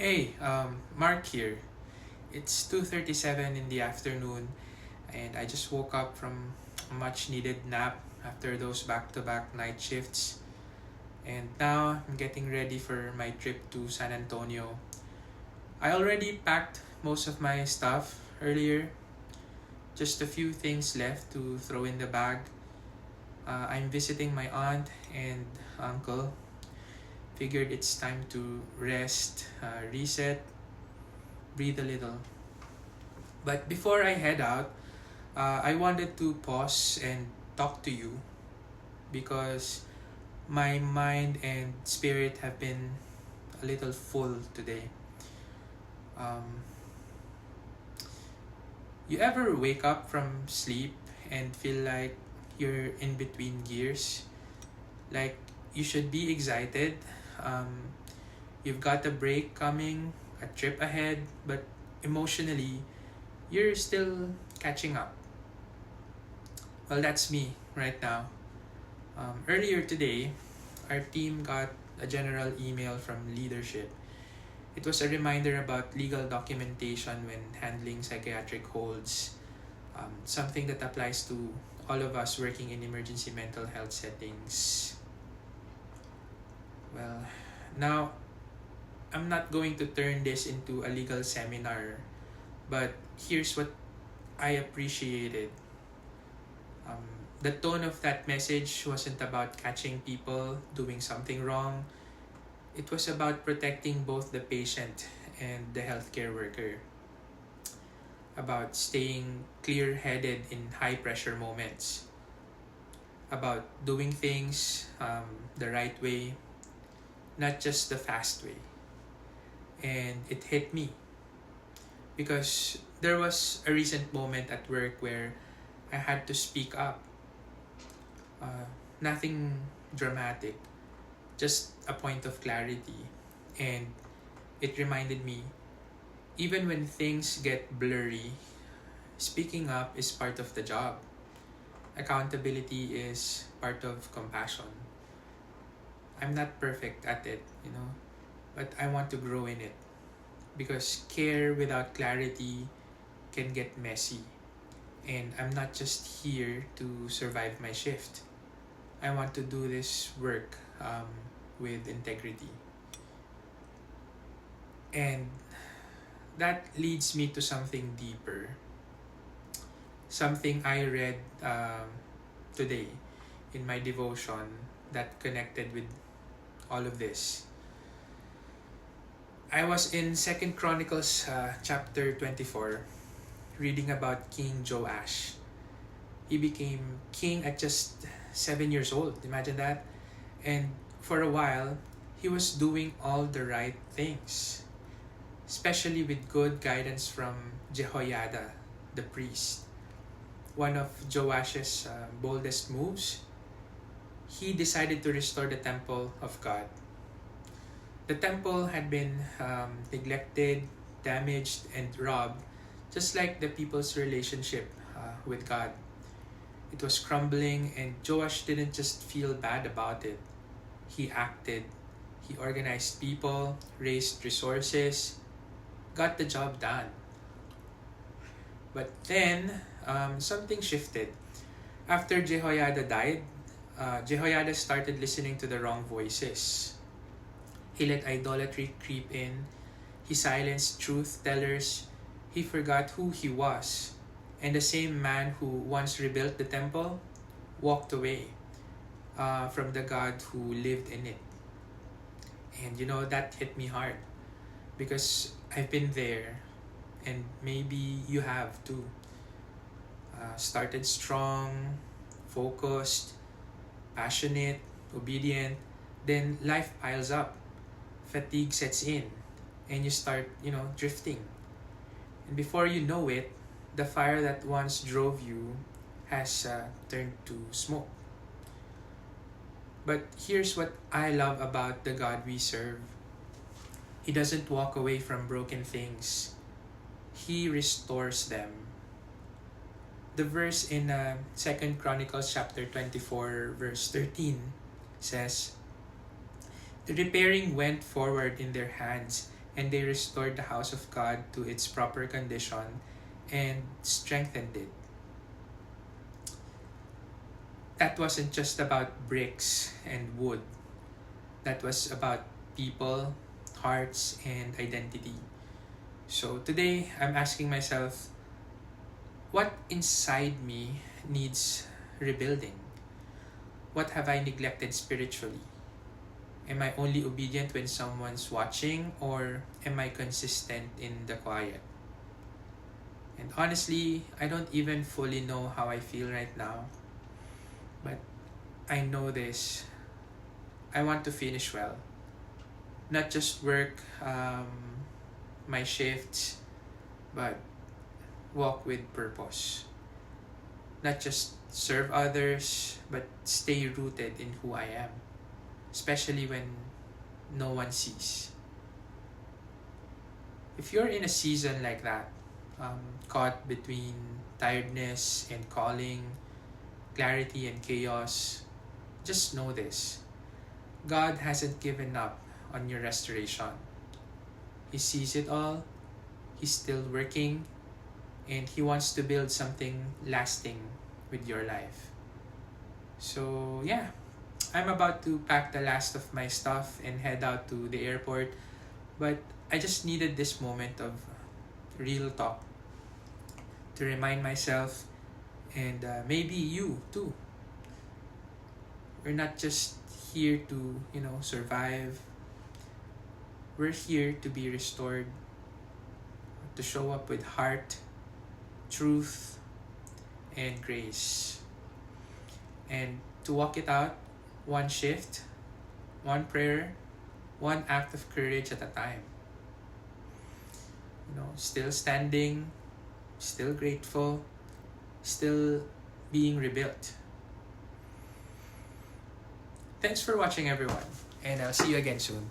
Hey, Mark here. It's 2:37 in the afternoon and I just woke up from a much needed nap after those back-to-back night shifts. And now I'm getting ready for my trip to San Antonio. I already packed most of my stuff earlier, just a few things left to throw in the bag. I'm visiting my aunt and uncle. Figured it's time to rest, reset, breathe a little. But before I head out, I wanted to pause and talk to you because my mind and spirit have been a little full today. Um, you ever wake up from sleep and feel like you're in between gears? Like you should be excited. Um, you've got a break coming, a trip ahead, but emotionally, you're still catching up. Well, that's me right now. Earlier today, our team got a general email from leadership. It was a reminder about legal documentation when handling psychiatric holds, something that applies to all of us working in emergency mental health settings. Well, now I'm not going to turn this into a legal seminar, but here's what I appreciated. Um, the tone of that message wasn't about catching people doing something wrong. It was about protecting both the patient and the healthcare worker, about staying clear headed in high pressure moments, about doing things the right way, not just the fast way. And it hit me because there was a recent moment at work where I had to speak up. Uh, Nothing dramatic, just a point of clarity. And it reminded me even when things get blurry, speaking up is part of the job. Accountability is part of compassion. I'm not perfect at it, but I want to grow in it because care without clarity can get messy. And I'm not just here to survive my shift. I want to do this work with integrity. And that leads me to something deeper, something I read today in my devotion that connected with all of this. I was in Second Chronicles chapter 24 reading about King Joash. He became king at just 7 years old. Imagine that. And for a while, he was doing all the right things, especially with good guidance from Jehoiada, the priest. One of Joash's boldest moves, he decided to restore the temple of God. The temple had been neglected, damaged, and robbed, just like the people's relationship with God. It was crumbling, and Joash didn't just feel bad about it. He acted. He organized people, raised resources, got the job done. But then, something shifted. After Jehoiada died, Jehoiada started listening to the wrong voices. He let idolatry creep in. He silenced truth tellers. He forgot who he was. And the same man who once rebuilt the temple walked away from the God who lived in it. And that hit me hard because I've been there, and maybe you have too. Started strong, focused, passionate, obedient, then life piles up, fatigue sets in, and you start, drifting. And before you know it, the fire that once drove you has turned to smoke. But here's what I love about the God we serve. He doesn't walk away from broken things. He restores them. The verse in 2 Chronicles chapter 24 verse 13 says, "The repairing went forward in their hands and they restored the house of God to its proper condition and strengthened it. That wasn't just about bricks and wood. That was about people, hearts, and identity. So today, I'm asking myself, what inside me needs rebuilding? What have I neglected spiritually? Am I only obedient when someone's watching, or am I consistent in the quiet? And honestly, I don't even fully know how I feel right now. But I know this. I want to finish well. Not just work my shifts, but walk with purpose. Not just serve others, but stay rooted in who I am, especially when no one sees. If you're in a season like that, caught between tiredness and calling, clarity and chaos, just know this. God hasn't given up on your restoration. He sees it all, He's still working, and He wants to build something lasting with your life. So, yeah, I'm about to pack the last of my stuff and head out to the airport, but I just needed this moment of real talk to remind myself, and maybe you too. We're not just here to, survive. We're here to be restored, to show up with heart, truth, and grace. And to walk it out one shift, one prayer, one act of courage at a time. Still standing, still grateful, still being rebuilt. Thanks for watching, everyone, and I'll see you again soon.